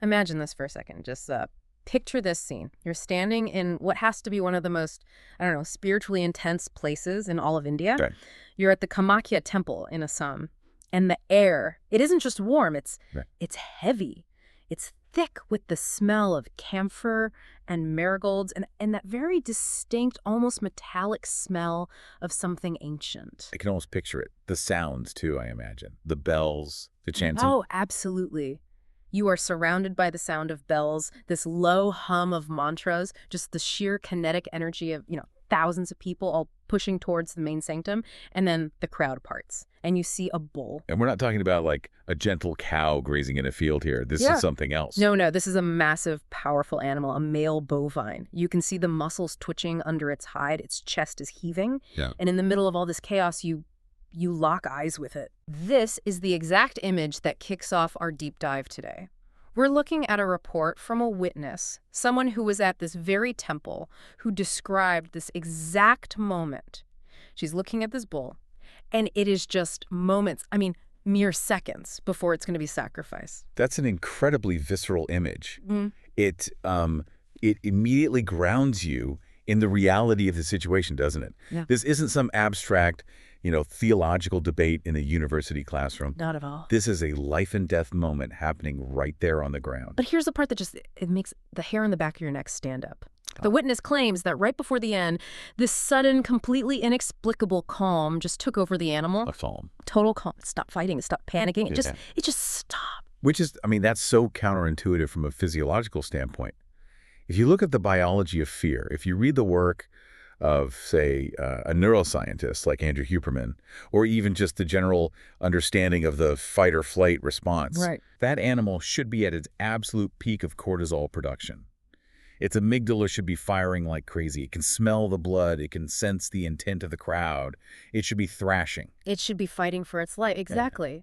Imagine this for a second. Just picture this scene. You're standing in what has to be one of the most, I don't know, spiritually intense places in all of India. Okay. You're at the Kamakya temple in Assam, and the air, it isn't just warm, Right. it's heavy. It's thick with the smell of camphor and marigolds and that very distinct, almost metallic smell of something ancient. I can almost picture it. The sounds, too, I imagine. The bells, the chanting. Oh, absolutely. You are surrounded by the sound of bells, this low hum of mantras, just the sheer kinetic energy of, thousands of people all pushing towards the main sanctum, and then the crowd parts, and you see a bull. And we're not talking about like a gentle cow grazing in a field here. This Yeah. is something else. No, this is a massive, powerful animal, a male bovine. You can see the muscles twitching under its hide, its chest is heaving, Yeah. and in the middle of all this chaos, you lock eyes with it. This is the exact image that kicks off our deep dive today. We're looking at a report from a witness, someone who was at this very temple, who described this exact moment. She's looking at this bull, and it is just moments, mere seconds before it's going to be sacrificed. That's an incredibly visceral image. Mm. It immediately grounds you in the reality of the situation, doesn't it? Yeah. This isn't some abstract, theological debate in a university classroom. Not at all. This is a life and death moment happening right there on the ground. But here's the part that just, it makes the hair on the back of your neck stand up. The witness claims that right before the end, this sudden, completely inexplicable calm just took over the animal. A psalm. Total calm. It stopped fighting. It stopped panicking. Yeah. It just stopped. Which is, that's so counterintuitive from a physiological standpoint. If you look at the biology of fear, if you read the work of, say, a neuroscientist like Andrew Huberman, or even just the general understanding of the fight or flight response, Right. that animal should be at its absolute peak of cortisol production. Its amygdala should be firing like crazy. It can smell the blood. It can sense the intent of the crowd. It should be thrashing. It should be fighting for its life. Exactly.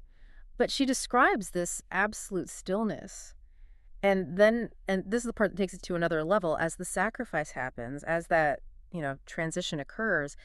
But she describes this absolute stillness. And this is the part that takes it to another level. As the sacrifice happens, as that, transition occurs,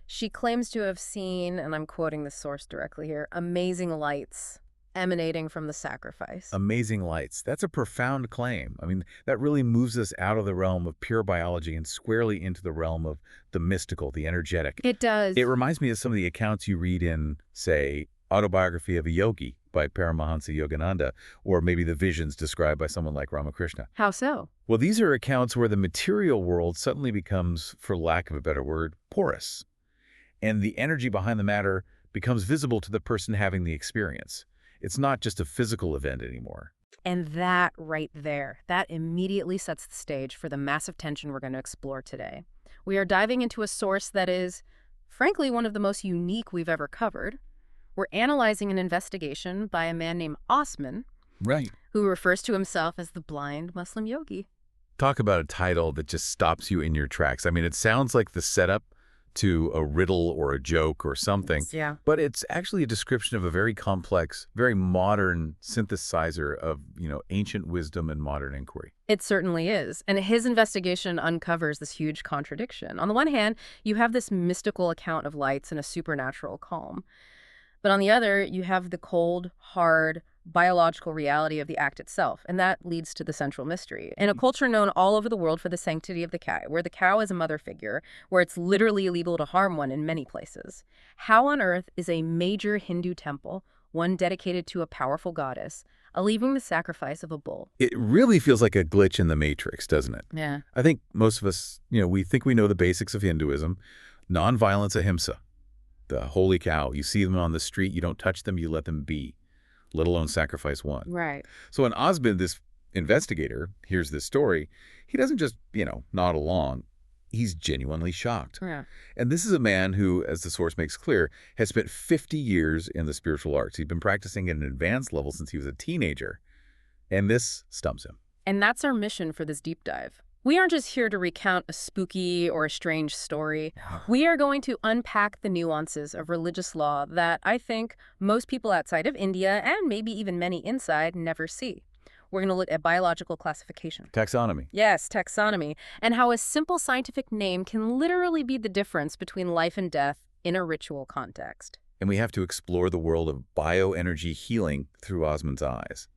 she claims to have seen, and I'm quoting the source directly here, amazing lights emanating from the sacrifice. Amazing lights. That's a profound claim. That really moves us out of the realm of pure biology and squarely into the realm of the mystical, the energetic. It does. It reminds me of some of the accounts you read in, say, Autobiography of a Yogi by Paramahansa Yogananda, or maybe the visions described by someone like Ramakrishna. How so? Well, these are accounts where the material world suddenly becomes, for lack of a better word, porous. And the energy behind the matter becomes visible to the person having the experience. It's not just a physical event anymore. And that right there, that immediately sets the stage for the massive tension we're going to explore today. We are diving into a source that is, frankly, one of the most unique we've ever covered. We're analyzing an investigation by a man named Osman, Right. who refers to himself as the blind Muslim yogi. Talk about a title that just stops you in your tracks. It sounds like the setup to a riddle or a joke or something. Yeah. But it's actually a description of a very complex, very modern synthesizer of, ancient wisdom and modern inquiry. It certainly is. And his investigation uncovers this huge contradiction. On the one hand, you have this mystical account of lights and a supernatural calm. But on the other, you have the cold, hard, biological reality of the act itself, and that leads to the central mystery. In a culture known all over the world for the sanctity of the cow, where the cow is a mother figure, where it's literally illegal to harm one in many places, how on earth is a major Hindu temple, one dedicated to a powerful goddess, leaving the sacrifice of a bull? It really feels like a glitch in the matrix, doesn't it? Yeah. I think most of us, we think we know the basics of Hinduism. Nonviolence, ahimsa. The holy cow. You see them on the street, you don't touch them, you let them be, let alone sacrifice one. Right. So when Osman, this investigator, hears this story, he doesn't just, nod along. He's genuinely shocked. Yeah. And this is a man who, as the source makes clear, has spent 50 years in the spiritual arts. He's been practicing at an advanced level since he was a teenager. And this stumps him. And that's our mission for this deep dive. We aren't just here to recount a spooky or a strange story. We are going to unpack the nuances of religious law that I think most people outside of India, and maybe even many inside, never see. We're going to look at biological classification. Taxonomy. Yes, taxonomy, and how a simple scientific name can literally be the difference between life and death in a ritual context. And we have to explore the world of bioenergy healing through Osman's eyes.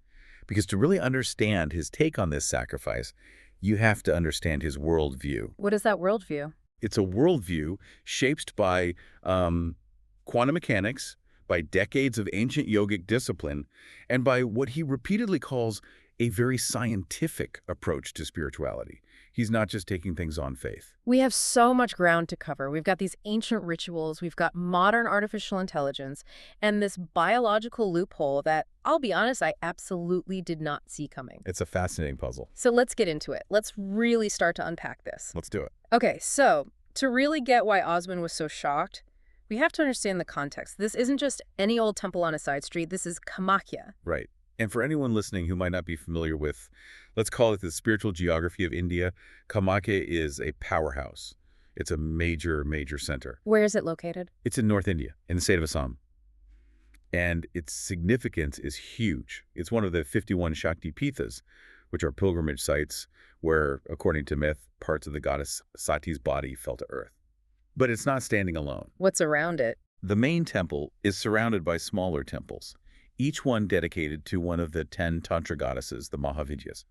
Because to really understand his take on this sacrifice, you have to understand his worldview. What is that worldview? It's a worldview shaped by quantum mechanics, by decades of ancient yogic discipline, and by what he repeatedly calls a very scientific approach to spirituality. He's not just taking things on faith. We have so much ground to cover. We've got these ancient rituals, we've got modern artificial intelligence, and this biological loophole that, I'll be honest, I absolutely did not see coming. It's a fascinating puzzle. So let's get into it. Let's really start to unpack this. Let's do it. Okay, so to really get why Osman was so shocked, we have to understand the context. This isn't just any old temple on a side street. This is Kamakya. Right. And for anyone listening who might not be familiar with, let's call it the spiritual geography of India, Kamakya is a powerhouse. It's a major, major center. Where is it located? It's in North India, in the state of Assam. And its significance is huge. It's one of the 51 Shakti Pithas, which are pilgrimage sites where, according to myth, parts of the goddess Sati's body fell to earth. But it's not standing alone. What's around it? The main temple is surrounded by smaller temples, each one dedicated to one of the 10 Tantra goddesses, the Mahavidyas.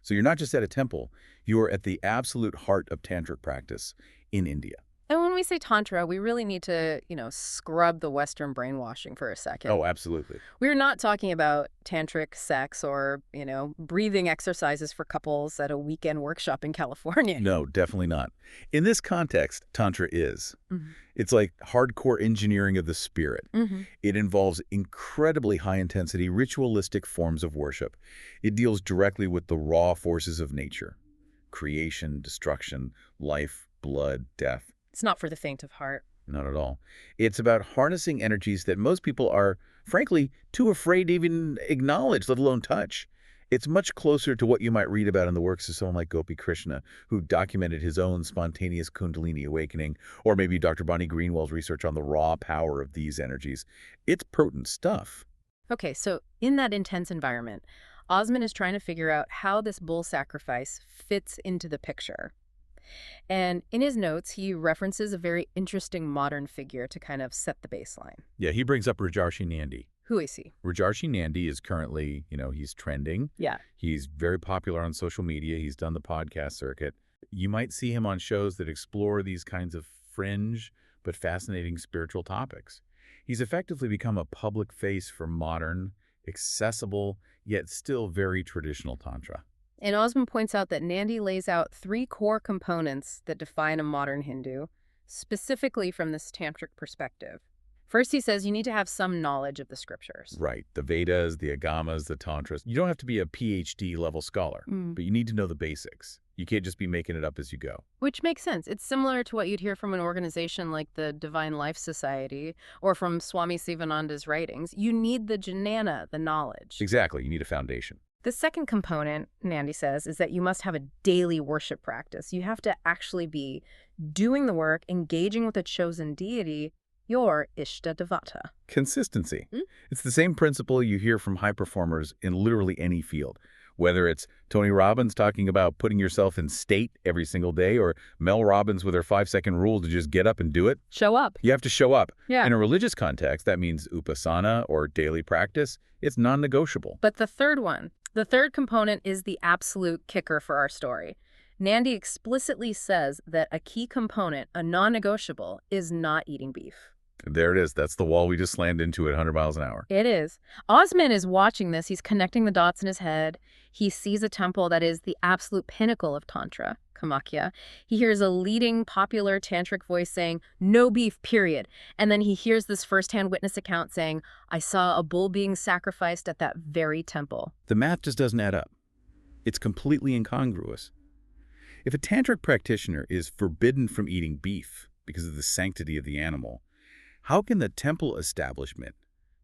So you're not just at a temple, you are at the absolute heart of tantric practice in India. And when we say Tantra, we really need to, scrub the Western brainwashing for a second. Oh, absolutely. We're not talking about tantric sex or, breathing exercises for couples at a weekend workshop in California. No, definitely not. In this context, Tantra is. Mm-hmm. It's like hardcore engineering of the spirit. Mm-hmm. It involves incredibly high-intensity, ritualistic forms of worship. It deals directly with the raw forces of nature: creation, destruction, life, blood, death. It's not for the faint of heart. Not at all. It's about harnessing energies that most people are, frankly, too afraid to even acknowledge, let alone touch. It's much closer to what you might read about in the works of someone like Gopi Krishna, who documented his own spontaneous Kundalini awakening, or maybe Dr. Bonnie Greenwell's research on the raw power of these energies. It's potent stuff. Okay, so in that intense environment, Osman is trying to figure out how this bull sacrifice fits into the picture. And in his notes, he references a very interesting modern figure to kind of set the baseline. Yeah, he brings up Rajarshi Nandi. Who is he? Rajarshi Nandi is currently, he's trending. Yeah. He's very popular on social media. He's done the podcast circuit. You might see him on shows that explore these kinds of fringe but fascinating spiritual topics. He's effectively become a public face for modern, accessible, yet still very traditional Tantra. And Osman points out that Nandi lays out 3 core components that define a modern Hindu, specifically from this tantric perspective. First, he says you need to have some knowledge of the scriptures. Right. The Vedas, the Agamas, the Tantras. You don't have to be a PhD level scholar, but you need to know the basics. You can't just be making it up as you go. Which makes sense. It's similar to what you'd hear from an organization like the Divine Life Society or from Swami Sivananda's writings. You need the jnana, the knowledge. Exactly. You need a foundation. The second component, Nandi says, is that you must have a daily worship practice. You have to actually be doing the work, engaging with a chosen deity, your Ishta Devata. Consistency. It's the same principle you hear from high performers in literally any field. Whether it's Tony Robbins talking about putting yourself in state every single day, or Mel Robbins with her 5-second rule to just get up and do it. Show up. You have to show up. Yeah. In a religious context, that means upasana or daily practice. It's non-negotiable. But the third component is the absolute kicker for our story. Nandi explicitly says that a key component, a non-negotiable, is not eating beef. There it is. That's the wall we just slammed into at 100 miles an hour. It is. Osman is watching this. He's connecting the dots in his head. He sees a temple that is the absolute pinnacle of Tantra, Kamakya. He hears a leading popular tantric voice saying, "No beef, period." And then he hears this firsthand witness account saying, "I saw a bull being sacrificed at that very temple." The math just doesn't add up. It's completely incongruous. If a tantric practitioner is forbidden from eating beef because of the sanctity of the animal, how can the temple establishment,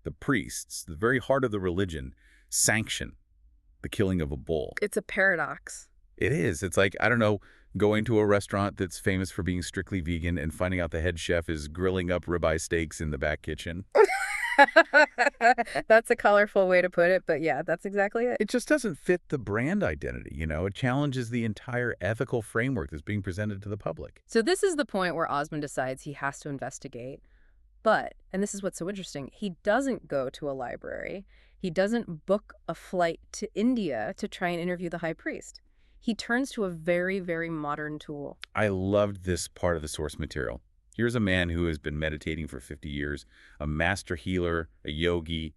the priests, the very heart of the religion, sanction the killing of a bull? It's a paradox. It is. It's like, I don't know, going to a restaurant that's famous for being strictly vegan and finding out the head chef is grilling up ribeye steaks in the back kitchen. That's a colorful way to put it, but yeah, that's exactly it. It just doesn't fit the brand identity, It challenges the entire ethical framework that's being presented to the public. So this is the point where Osman decides he has to investigate. But, and this is what's so interesting, he doesn't go to a library. He doesn't book a flight to India to try and interview the high priest. He turns to a very, very modern tool. I loved this part of the source material. Here's a man who has been meditating for 50 years, a master healer, a yogi,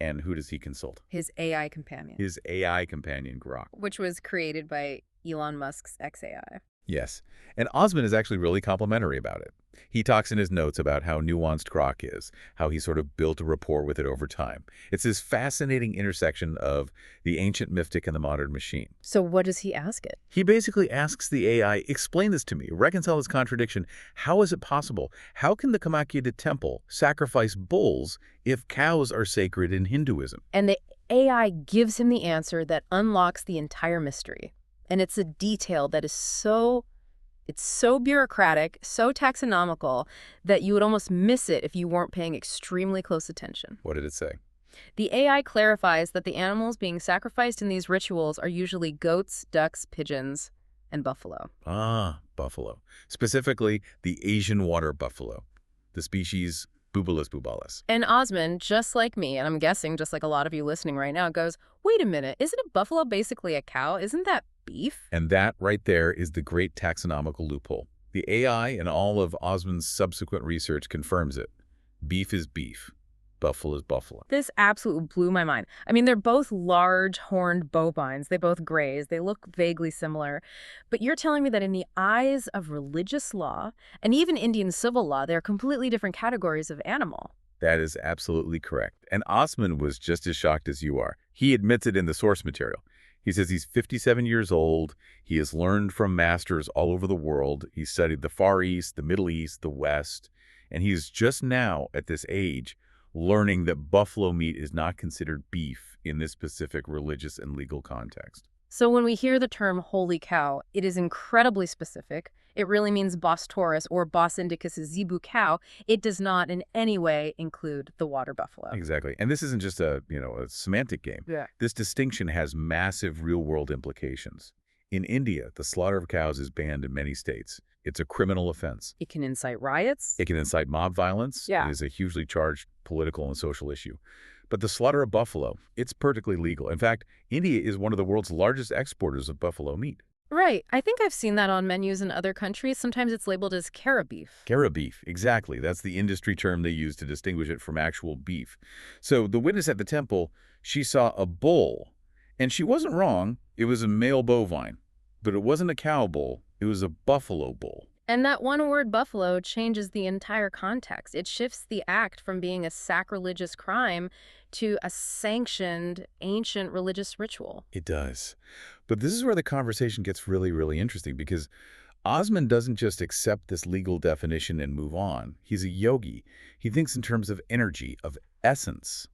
and who does he consult? His AI companion, His AI companion, Grok. which was created by Elon Musk's XAI. Yes, and Osman is actually really complimentary about it. He talks in his notes about how nuanced Grok is, how he sort of built a rapport with it over time. It's this fascinating intersection of the ancient mystic and the modern machine. So what does he ask it? He basically asks the AI, explain this to me, reconcile this contradiction. How is it possible? How can the Kamakya temple sacrifice bulls if cows are sacred in Hinduism? And the AI gives him the answer that unlocks the entire mystery. And it's a detail that is it's so bureaucratic, so taxonomical, that you would almost miss it if you weren't paying extremely close attention. What did it say? The AI clarifies that the animals being sacrificed in these rituals are usually goats, ducks, pigeons, and buffalo. Ah, buffalo. Specifically, the Asian water buffalo, the species Bubalus bubalus. And Osman, just like me, and I'm guessing just like a lot of you listening right now, goes, wait a minute, isn't a buffalo basically a cow? Isn't that beef? And that right there is the great taxonomical loophole. The AI and all of Osman's subsequent research confirms it. Beef is beef. Buffalo is buffalo. This absolutely blew my mind. I mean, they're both large, horned bovines. They both graze. They look vaguely similar. But you're telling me that in the eyes of religious law, and even Indian civil law, they're completely different categories of animal. That is absolutely correct. And Osman was just as shocked as you are. He admits it in the source material. He says he's 57 years old. He has learned from masters all over the world. He studied the Far East, the Middle East, the West. And he's just now, at this age, learning that buffalo meat is not considered beef in this specific religious and legal context. So when we hear the term holy cow, it is incredibly specific. It really means Bos taurus or Bos indicus zebu cow. It does not in any way include the water buffalo. Exactly. And this isn't just a semantic game. Yeah. This distinction has massive real-world implications. In India, the slaughter of cows is banned in many states. It's a criminal offense. It can incite riots. It can incite mob violence. Yeah. It is a hugely charged political and social issue. But the slaughter of buffalo, it's perfectly legal. In fact, India is one of the world's largest exporters of buffalo meat. Right. I think I've seen that on menus in other countries. Sometimes it's labeled as cara beef. Cara beef, exactly. That's the industry term they use to distinguish it from actual beef. So the witness at the temple, she saw a bull, and she wasn't wrong. It was a male bovine, but it wasn't a cow bull. It was a buffalo bull. And that one word buffalo changes the entire context. It shifts the act from being a sacrilegious crime to a sanctioned ancient religious ritual. It does. But this is where the conversation gets really, really interesting because Osman doesn't just accept this legal definition and move on. He's a yogi. He thinks in terms of energy, of essence.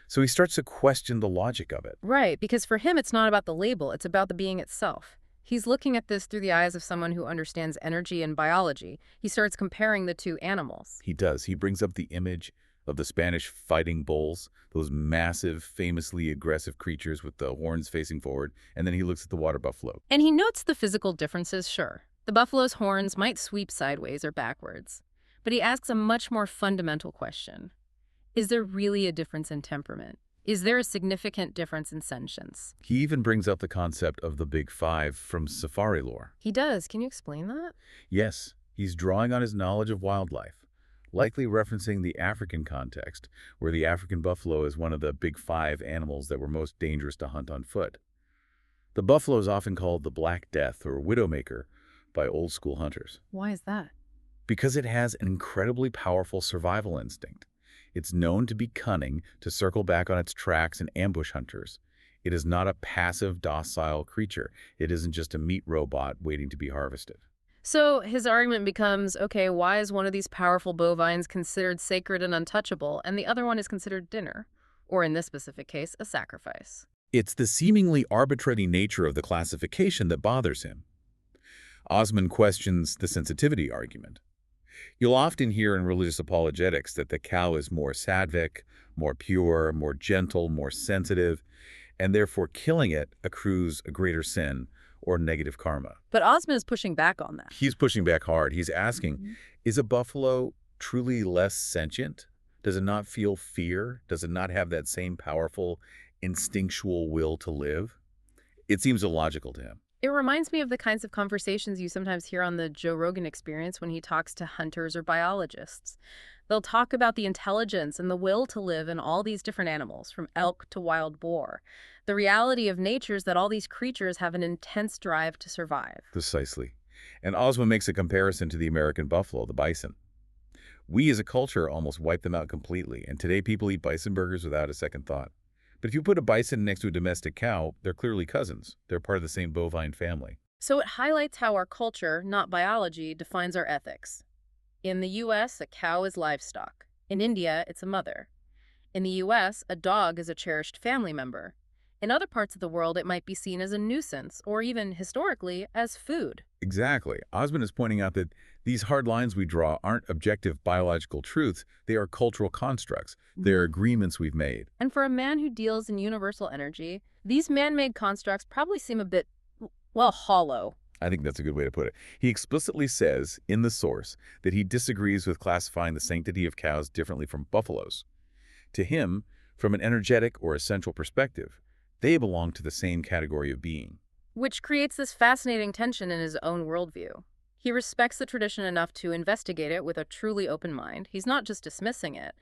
So he starts to question the logic of it. Right, because for him it's not about the label, it's about the being itself. He's looking at this through the eyes of someone who understands energy and biology. He starts comparing the two animals. He does. He brings up the image of the Spanish fighting bulls, those massive, famously aggressive creatures with the horns facing forward, and then he looks at the water buffalo. And he notes the physical differences, sure. The buffalo's horns might sweep sideways or backwards. But he asks a much more fundamental question. Is there really a difference in temperament? Is there a significant difference in sentience? He even brings up the concept of the Big Five from safari lore. He does. Can you explain that? Yes, he's drawing on his knowledge of wildlife, likely referencing the African context, where the African buffalo is one of the Big Five animals that were most dangerous to hunt on foot. The buffalo is often called the Black Death or Widowmaker by old-school hunters. Why is that? Because it has an incredibly powerful survival instinct. It's known to be cunning, to circle back on its tracks and ambush hunters. It is not a passive, docile creature. It isn't just a meat robot waiting to be harvested. So his argument becomes, okay, why is one of these powerful bovines considered sacred and untouchable, and the other one is considered dinner? Or in this specific case, a sacrifice. It's the seemingly arbitrary nature of the classification that bothers him. Osman questions the sensitivity argument. You'll often hear in religious apologetics that the cow is more sattvic, more pure, more gentle, more sensitive, and therefore killing it accrues a greater sin or negative karma. But Osman is pushing back on that. He's pushing back hard. He's asking, is a buffalo truly less sentient Does it not feel fear? Does it not have that same powerful, instinctual will to live? It seems illogical to him. It reminds me of the kinds of conversations you sometimes hear on the Joe Rogan Experience when he talks to hunters or biologists. They'll talk about the intelligence and the will to live in all these different animals, from elk to wild boar. The reality of nature is that all these creatures have an intense drive to survive. Precisely. And Osman makes a comparison to the American buffalo, the bison. We as a culture almost wiped them out completely, and today people eat bison burgers without a second thought. But if you put a bison next to a domestic cow, they're clearly cousins. They're part of the same bovine family. So it highlights how our culture, not biology, defines our ethics. In the US, a cow is livestock. In India, it's a mother. In the US, a dog is a cherished family member. In other parts of the world, it might be seen as a nuisance, or even, historically, as food. Exactly. Osman is pointing out that these hard lines we draw aren't objective biological truths. They are cultural constructs. They're agreements we've made. And for a man who deals in universal energy, these man-made constructs probably seem a bit, well, hollow. I think that's a good way to put it. He explicitly says in the source that he disagrees with classifying the sanctity of cows differently from buffaloes. To him, from an energetic or essential perspective, they belong to the same category of being. Which creates this fascinating tension in his own worldview. He respects the tradition enough to investigate it with a truly open mind. He's not just dismissing it,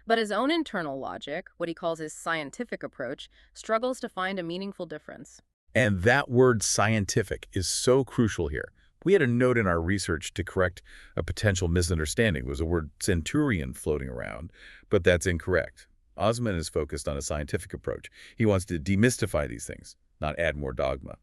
but his own internal logic, what he calls his scientific approach, struggles to find a meaningful difference. And that word scientific is so crucial here. We had a note in our research to correct a potential misunderstanding. There was a word centurion floating around, but that's incorrect. Osman is focused on a scientific approach. He wants to demystify these things, not add more dogma.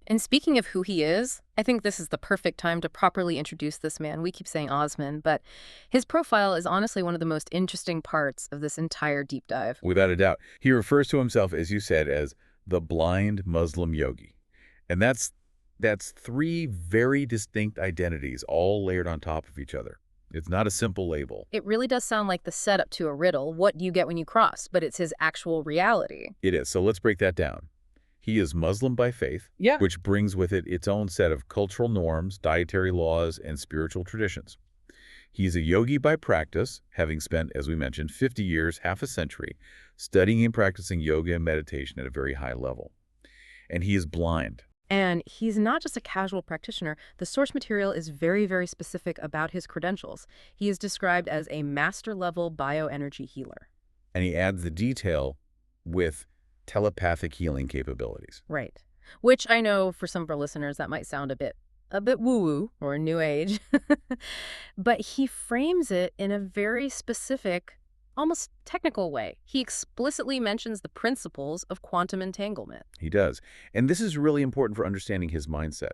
And speaking of who he is, I think this is the perfect time to properly introduce this man. We keep saying Osman, but his profile is honestly one of the most interesting parts of this entire deep dive. Without a doubt. He refers to himself, as you said, as the blind Muslim yogi. And that's three very distinct identities all layered on top of each other. It's not a simple label. It really does sound like the setup to a riddle. What do you get when you cross? But it's his actual reality. It is. So let's break that down. He is Muslim by faith, which brings with it its own set of cultural norms, dietary laws, and spiritual traditions. He's a yogi by practice, having spent, as we mentioned, 50 years, half a century, studying and practicing yoga and meditation at a very high level. And he is blind. And he's not just a casual practitioner. The source material is very, very specific about his credentials. He is described as a master-level bioenergy healer. And he adds the detail with telepathic healing capabilities. Right. Which I know for some of our listeners that might sound a bit woo-woo or new age. But he frames it in a very specific, almost technical way. He explicitly mentions the principles of quantum entanglement. He does. And this is really important for understanding his mindset.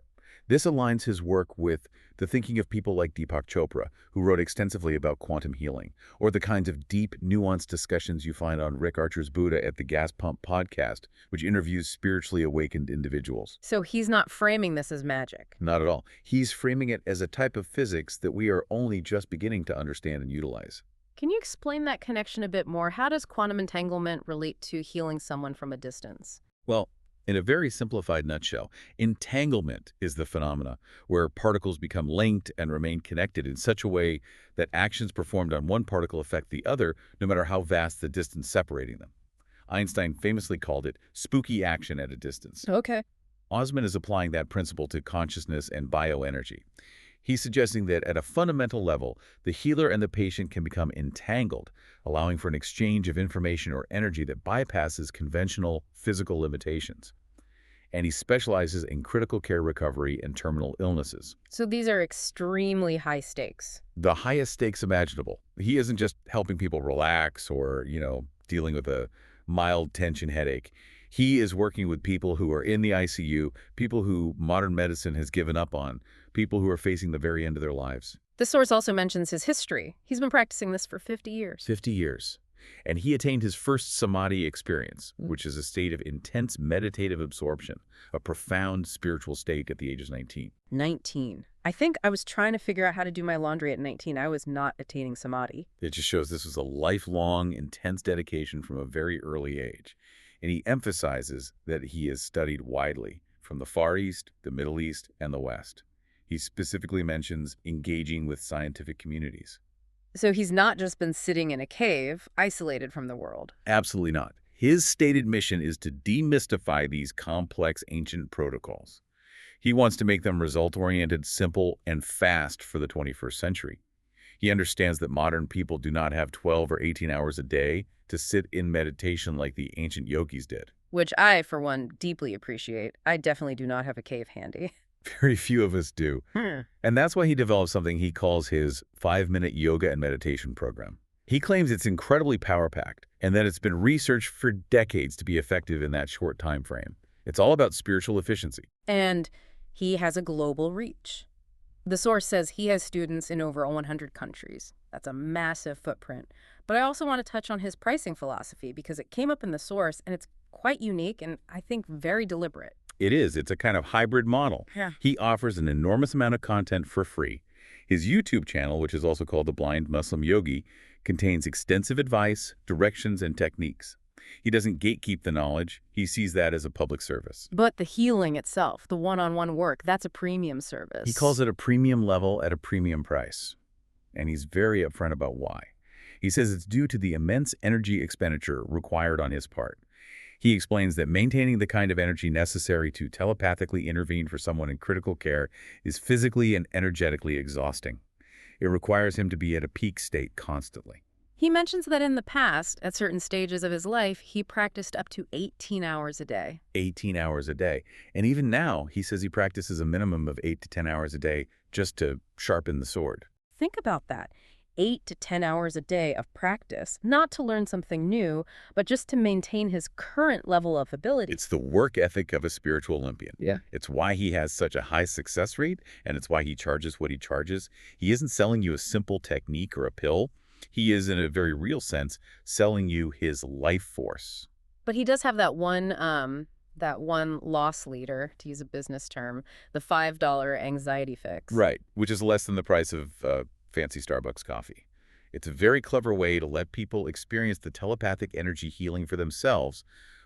This aligns his work with the thinking of people like Deepak Chopra, who wrote extensively about quantum healing, or the kinds of deep, nuanced discussions you find on Rick Archer's Buddha at the Gas Pump podcast, which interviews spiritually awakened individuals. So he's not framing this as magic. Not at all. He's framing it as a type of physics that we are only just beginning to understand and utilize. Can you explain that connection a bit more? How does quantum entanglement relate to healing someone from a distance? Well, in a very simplified nutshell, entanglement is the phenomena where particles become linked and remain connected in such a way that actions performed on one particle affect the other, no matter how vast the distance separating them. Einstein famously called it spooky action at a distance. Okay. Osman is applying that principle to consciousness and bioenergy. He's suggesting that at a fundamental level, the healer and the patient can become entangled, allowing for an exchange of information or energy that bypasses conventional physical limitations. And he specializes in critical care recovery and terminal illnesses. So these are extremely high stakes. The highest stakes imaginable. He isn't just helping people relax or, dealing with a mild tension headache. He is working with people who are in the ICU, people who modern medicine has given up on, people who are facing the very end of their lives. The source also mentions his history. He's been practicing this for 50 years. 50 years. And he attained his first samadhi experience, which is a state of intense meditative absorption, a profound spiritual state at the age of 19. 19. I think I was trying to figure out how to do my laundry at 19. I was not attaining samadhi. It just shows this was a lifelong, intense dedication from a very early age. And he emphasizes that he has studied widely, from the Far East, the Middle East, and the West. He specifically mentions engaging with scientific communities. So he's not just been sitting in a cave, isolated from the world. Absolutely not. His stated mission is to demystify these complex ancient protocols. He wants to make them result-oriented, simple, and fast for the 21st century. He understands that modern people do not have 12 or 18 hours a day to sit in meditation like the ancient yogis did. Which I, for one, deeply appreciate. I definitely do not have a cave handy. Very few of us do. And that's why he developed something he calls his 5-minute yoga and meditation program. He claims it's incredibly power-packed and that it's been researched for decades to be effective in that short time frame. It's all about spiritual efficiency. And he has a global reach. The source says he has students in over 100 countries. That's a massive footprint. But I also want to touch on his pricing philosophy because it came up in the source and it's quite unique and I think very deliberate. It is. It's a kind of hybrid model. Yeah. He offers an enormous amount of content for free. His YouTube channel, which is also called The Blind Muslim Yogi, contains extensive advice, directions, and techniques. He doesn't gatekeep the knowledge. He sees that as a public service. But the healing itself, the one-on-one work, that's a premium service. He calls it a premium level at a premium price. And he's very upfront about why. He says it's due to the immense energy expenditure required on his part. He explains that maintaining the kind of energy necessary to telepathically intervene for someone in critical care is physically and energetically exhausting. It requires him to be at a peak state constantly. He mentions that in the past, at certain stages of his life, he practiced up to 18 hours a day. 18 hours a day. And even now, he says he practices a minimum of 8 to 10 hours a day just to sharpen the sword. Think about that. 8 to 10 hours a day of practice, not to learn something new, but just to maintain his current level of ability. It's the work ethic of a spiritual Olympian. Yeah. It's why he has such a high success rate, and it's why he charges what he charges. He isn't selling you a simple technique or a pill. He is, in a very real sense, selling you his life force. But he does have that one loss leader, to use a business term, the $5 anxiety fix. Right, which is less than the price of fancy Starbucks coffee. It's a very clever way to let people experience the telepathic energy healing for themselves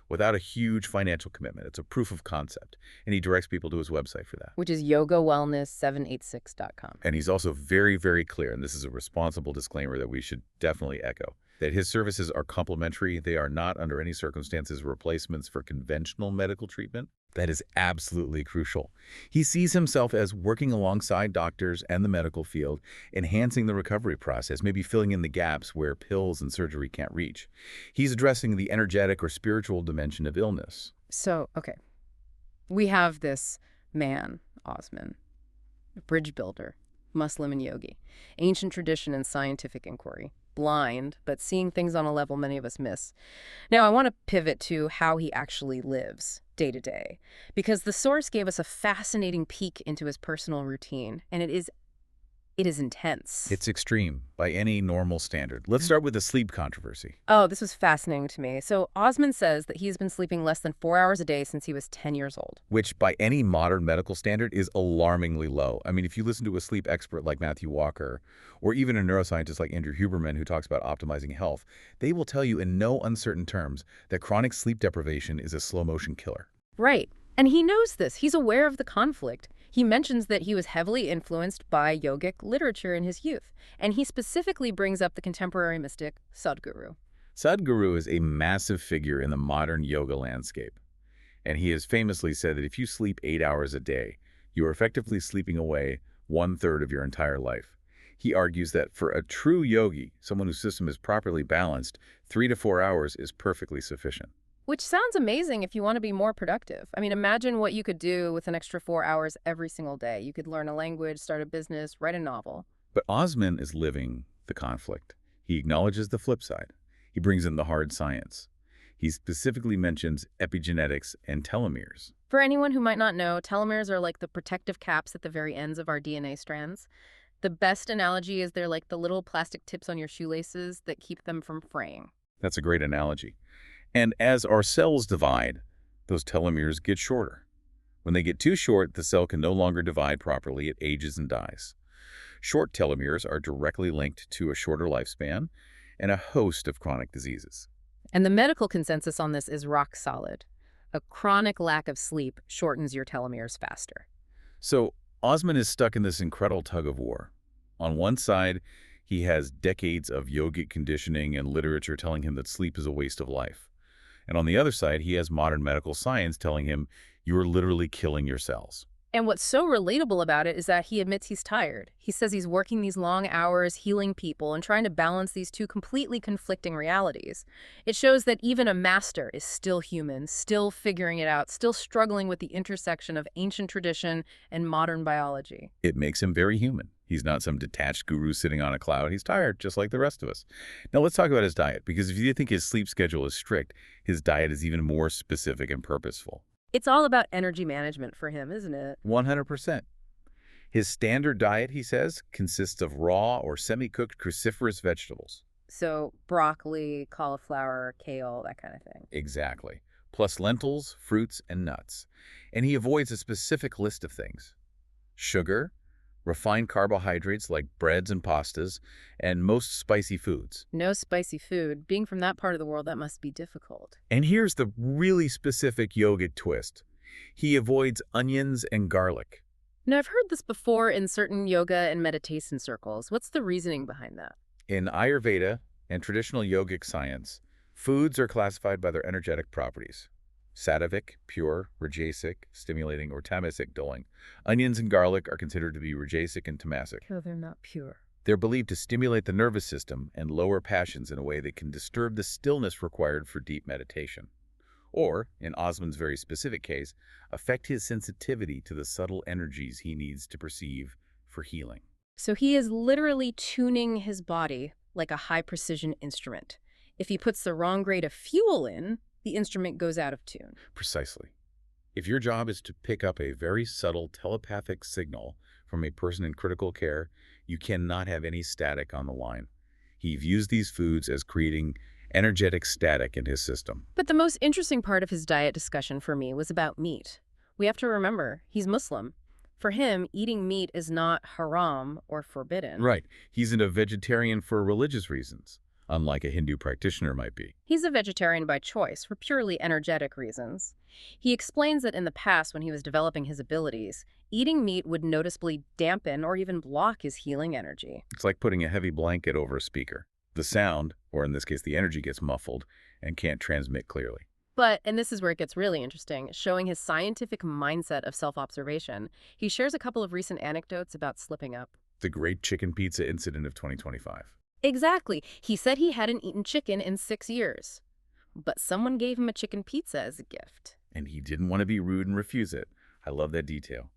without a huge financial commitment. It's a proof of concept, and he directs people to his website for that. Which is yogawellness786.com. And he's also very, very clear, and this is a responsible disclaimer that we should definitely echo, that his services are complementary. They are not, under any circumstances, replacements for conventional medical treatment. That is absolutely crucial. He sees himself as working alongside doctors and the medical field, enhancing the recovery process, maybe filling in the gaps where pills and surgery can't reach. He's addressing the energetic or spiritual dimension of illness. So, okay, we have this man, Osman, bridge builder, Muslim and yogi, ancient tradition and scientific inquiry, blind, but seeing things on a level many of us miss. Now, I want to pivot to how he actually lives day to day, because the source gave us a fascinating peek into his personal routine, and it is intense. It's extreme by any normal standard. Let's start with the sleep controversy. Oh, this was fascinating to me. So Osman says that he's been sleeping less than 4 hours a day since he was 10 years old. Which by any modern medical standard is alarmingly low. I mean, if you listen to a sleep expert like Matthew Walker, or even a neuroscientist like Andrew Huberman who talks about optimizing health, they will tell you in no uncertain terms that chronic sleep deprivation is a slow-motion killer. Right. And he knows this. He's aware of the conflict. He mentions that he was heavily influenced by yogic literature in his youth, and he specifically brings up the contemporary mystic Sadhguru. Sadhguru is a massive figure in the modern yoga landscape, and he has famously said that if you sleep 8 hours a day, you are effectively sleeping away 1/3 of your entire life. He argues that for a true yogi, someone whose system is properly balanced, 3 to 4 hours is perfectly sufficient. Which sounds amazing if you want to be more productive. I mean, imagine what you could do with an extra 4 hours every single day. You could learn a language, start a business, write a novel. But Osman is living the conflict. He acknowledges the flip side. He brings in the hard science. He specifically mentions epigenetics and telomeres. For anyone who might not know, telomeres are like the protective caps at the very ends of our DNA strands. The best analogy is they're like the little plastic tips on your shoelaces that keep them from fraying. That's a great analogy. And as our cells divide, those telomeres get shorter. When they get too short, the cell can no longer divide properly. It ages and dies. Short telomeres are directly linked to a shorter lifespan and a host of chronic diseases. And the medical consensus on this is rock solid. A chronic lack of sleep shortens your telomeres faster. So Osman is stuck in this incredible tug of war. On one side, He has decades of yogic conditioning and literature telling him that sleep is a waste of life. And on the other side, he has modern medical science telling him you're literally killing your cells. And what's so relatable about it is that he admits he's tired. He says he's working these long hours, healing people, and trying to balance these two completely conflicting realities. It shows that even a master is still human, still figuring it out, still struggling with the intersection of ancient tradition and modern biology. It makes him very human. He's not some detached guru sitting on a cloud. He's tired, just like the rest of us. Now let's talk about his diet, because if you think his sleep schedule is strict, his diet is even more specific and purposeful. It's all about energy management for him, isn't it? 100%. His standard diet, he says, consists of raw or semi-cooked cruciferous vegetables. So broccoli, cauliflower, kale, that kind of thing. Exactly. Plus lentils, fruits, and nuts. And he avoids a specific list of things: sugar, refined carbohydrates like breads and pastas, and most spicy foods. No spicy food. Being from that part of the world, that must be difficult. And here's the really specific yogic twist. He avoids onions and garlic. Now, I've heard this before in certain yoga and meditation circles. What's the reasoning behind that? In Ayurveda and traditional yogic science, foods are classified by their energetic properties: sattvic, pure; rajasic, stimulating; or tamasic, dulling. Onions and garlic are considered to be rajasic and tamasic. Oh, they're not pure. They're believed to stimulate the nervous system and lower passions in a way that can disturb the stillness required for deep meditation. Or, in Osman's very specific case, affect his sensitivity to the subtle energies he needs to perceive for healing. So he is literally tuning his body like a high-precision instrument. If he puts the wrong grade of fuel in, the instrument goes out of tune. Precisely. If your job is to pick up a very subtle telepathic signal from a person in critical care, you cannot have any static on the line. He views these foods as creating energetic static in his system. But the most interesting part of his diet discussion for me was about meat. We have to remember, he's Muslim. For him, eating meat is not haram or forbidden. Right. He's a vegetarian for religious reasons, unlike a Hindu practitioner might be. He's a vegetarian by choice for purely energetic reasons. He explains that in the past, when he was developing his abilities, eating meat would noticeably dampen or even block his healing energy. It's like putting a heavy blanket over a speaker. The sound, or in this case the energy, gets muffled and can't transmit clearly. But, and this is where it gets really interesting, showing his scientific mindset of self-observation, he shares a couple of recent anecdotes about slipping up. The great chicken pizza incident of 2025. Exactly. He said he hadn't eaten chicken in 6 years. But someone gave him a chicken pizza as a gift. And he didn't want to be rude and refuse it. I love that detail.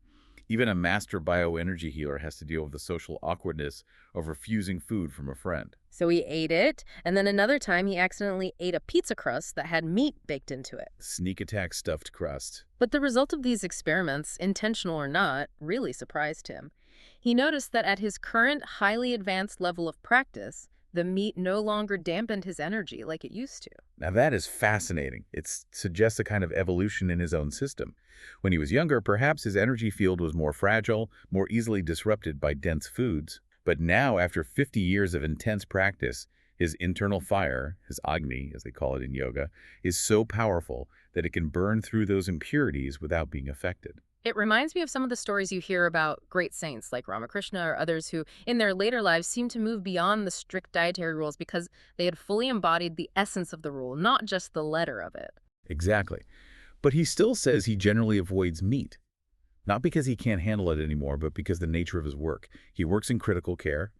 Even a master bioenergy healer has to deal with the social awkwardness of refusing food from a friend. So he ate it, and then another time he accidentally ate a pizza crust that had meat baked into it. Sneak attack stuffed crust. But the result of these experiments, intentional or not, really surprised him. He noticed that at his current highly advanced level of practice, the meat no longer dampened his energy like it used to. Now that is fascinating. It suggests a kind of evolution in his own system. When he was younger, perhaps his energy field was more fragile, more easily disrupted by dense foods. But now, after 50 years of intense practice, his internal fire, his Agni, as they call it in yoga, is so powerful that it can burn through those impurities without being affected. It reminds me of some of the stories you hear about great saints like Ramakrishna or others who, in their later lives, seem to move beyond the strict dietary rules because they had fully embodied the essence of the rule, not just the letter of it. Exactly. But he still says he generally avoids meat. Not because he can't handle it anymore, but because the nature of his work. He works in critical care.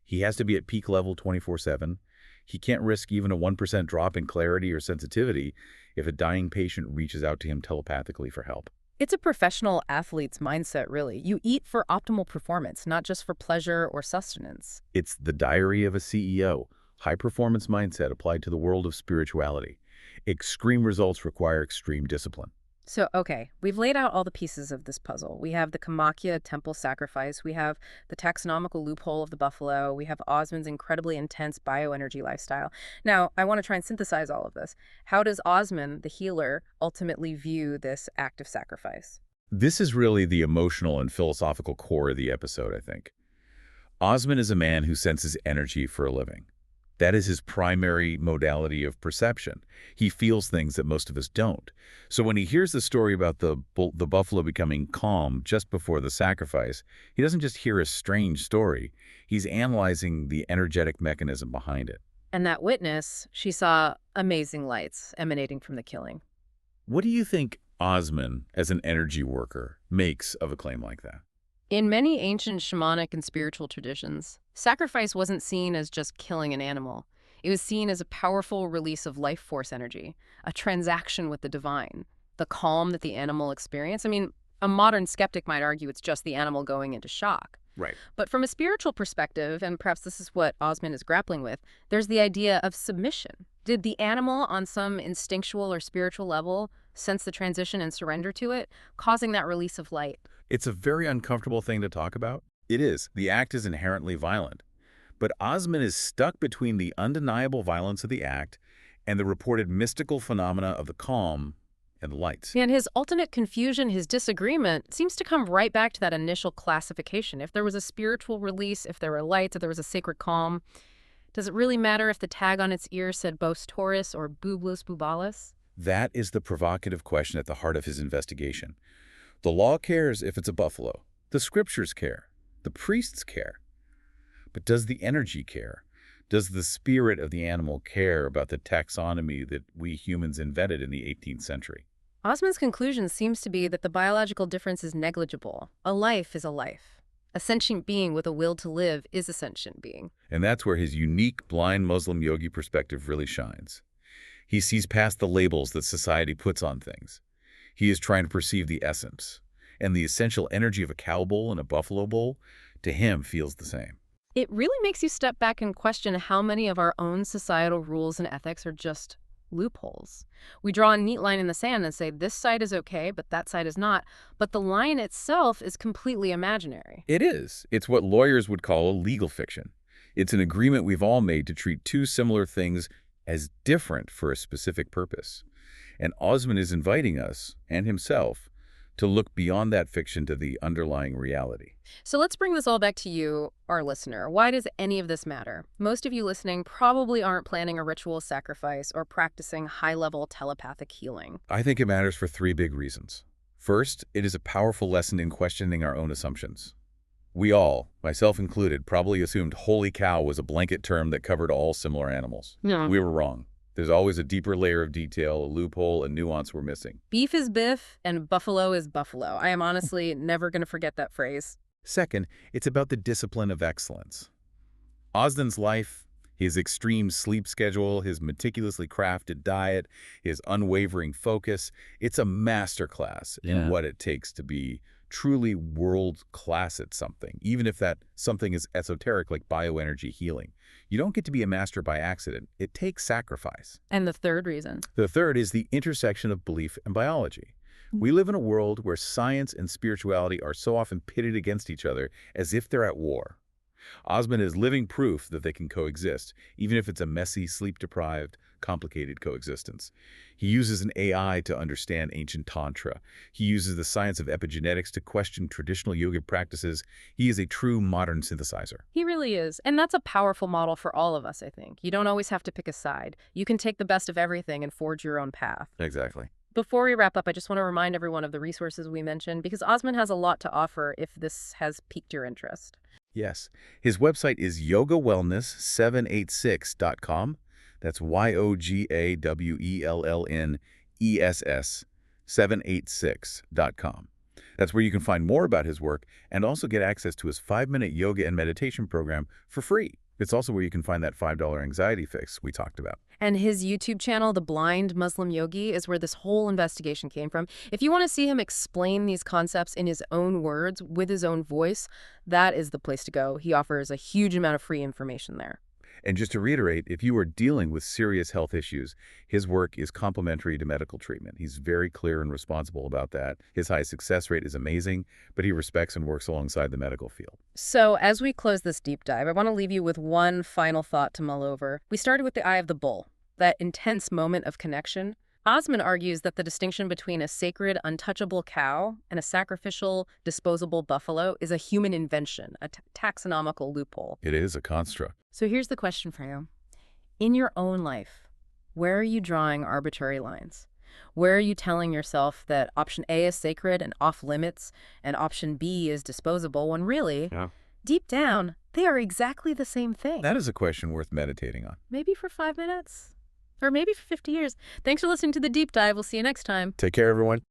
He has to be at peak level 24/7. He can't risk even a 1% drop in clarity or sensitivity if a dying patient reaches out to him telepathically for help. It's a professional athlete's mindset, really. You eat for optimal performance, not just for pleasure or sustenance. It's the diary of a CEO, high-performance mindset applied to the world of spirituality. Extreme results require extreme discipline. So, okay, we've laid out all the pieces of this puzzle. We have the Kamakya temple sacrifice, we have the taxonomical loophole of the buffalo, we have Osman's incredibly intense bioenergy lifestyle. Now, I want to try and synthesize all of this. How does Osman, the healer, ultimately view this act of sacrifice? This is really the emotional and philosophical core of the episode, I think. Osman is a man who senses energy for a living. That is his primary modality of perception. He feels things that most of us don't. So when he hears the story about the buffalo becoming calm just before the sacrifice, he doesn't just hear a strange story. He's analyzing the energetic mechanism behind it. And that witness, she saw amazing lights emanating from the killing. What do you think Osman, as an energy worker, makes of a claim like that? In many ancient shamanic and spiritual traditions, sacrifice wasn't seen as just killing an animal. It was seen as a powerful release of life force energy, a transaction with the divine, the calm that the animal experienced. I mean, a modern skeptic might argue it's just the animal going into shock. Right. But from a spiritual perspective, and perhaps this is what Osman is grappling with, there's the idea of submission. Did the animal, on some instinctual or spiritual level, sense the transition and surrender to it, causing that release of light? It's a very uncomfortable thing to talk about. It is. The act is inherently violent. But Osman is stuck between the undeniable violence of the act and the reported mystical phenomena of the calm and the lights. And his ultimate confusion, his disagreement, seems to come right back to that initial classification. If there was a spiritual release, if there were lights, if there was a sacred calm, does it really matter if the tag on its ear said Bos Taurus or Bublus Bubalis? That is the provocative question at the heart of his investigation. The law cares if it's a buffalo. The scriptures care. The priests care. But does the energy care? Does the spirit of the animal care about the taxonomy that we humans invented in the 18th century? Osman's conclusion seems to be that the biological difference is negligible. A life is a life. A sentient being with a will to live is a sentient being. And that's where his unique blind Muslim yogi perspective really shines. He sees past the labels that society puts on things. He is trying to perceive the essence. And the essential energy of a cow bull and a buffalo bull, to him, feels the same. It really makes you step back and question how many of our own societal rules and ethics are just loopholes. We draw a neat line in the sand and say this side is okay, but that side is not. But the line itself is completely imaginary. It is. It's what lawyers would call a legal fiction. It's an agreement we've all made to treat two similar things as different for a specific purpose. And Osman is inviting us, and himself, to look beyond that fiction to the underlying reality. So let's bring this all back to you, our listener. Why does any of this matter? Most of you listening probably aren't planning a ritual sacrifice or practicing high-level telepathic healing. I think it matters for three big reasons. First, it is a powerful lesson in questioning our own assumptions. We all, myself included, probably assumed holy cow was a blanket term that covered all similar animals. Yeah. We were wrong. There's always a deeper layer of detail, a loophole, a nuance we're missing. Beef is biff and buffalo is buffalo. I am honestly never going to forget that phrase. Second, it's about the discipline of excellence. Osman's life, his extreme sleep schedule, his meticulously crafted diet, his unwavering focus, it's a masterclass in what it takes to be truly world-class at something, even if that something is esoteric like bioenergy healing. You don't get to be a master by accident. It takes sacrifice. And the third reason? The third is the intersection of belief and biology. We live in a world where science and spirituality are so often pitted against each other as if they're at war. Osman is living proof that they can coexist, even if it's a messy, sleep-deprived, complicated coexistence. He uses an AI to understand ancient Tantra. He uses the science of epigenetics to question traditional yogic practices. He is a true modern synthesizer. He really is. And that's a powerful model for all of us, I think. You don't always have to pick a side. You can take the best of everything and forge your own path. Exactly. Before we wrap up, I just want to remind everyone of the resources we mentioned, because Osman has a lot to offer if this has piqued your interest. Yes. His website is yogawellness786.com. That's YOGAWELLNESS 786.com. That's where you can find more about his work and also get access to his 5-minute yoga and meditation program for free. It's also where you can find that $5 anxiety fix we talked about. And his YouTube channel, The Blind Muslim Yogi, is where this whole investigation came from. If you want to see him explain these concepts in his own words, with his own voice, that is the place to go. He offers a huge amount of free information there. And just to reiterate, if you are dealing with serious health issues, his work is complementary to medical treatment. He's very clear and responsible about that. His high success rate is amazing, but he respects and works alongside the medical field. So as we close this deep dive, I want to leave you with one final thought to mull over. We started with the eye of the bull, that intense moment of connection. Osman argues that the distinction between a sacred, untouchable cow and a sacrificial, disposable buffalo is a human invention, a taxonomical loophole. It is a construct. So here's the question for you. In your own life, where are you drawing arbitrary lines? Where are you telling yourself that option A is sacred and off limits and option B is disposable when really, Yeah. deep down, they are exactly the same thing? That is a question worth meditating on. Maybe for 5 minutes, or maybe for 50 years. Thanks for listening to The Deep Dive. We'll see you next time. Take care, everyone.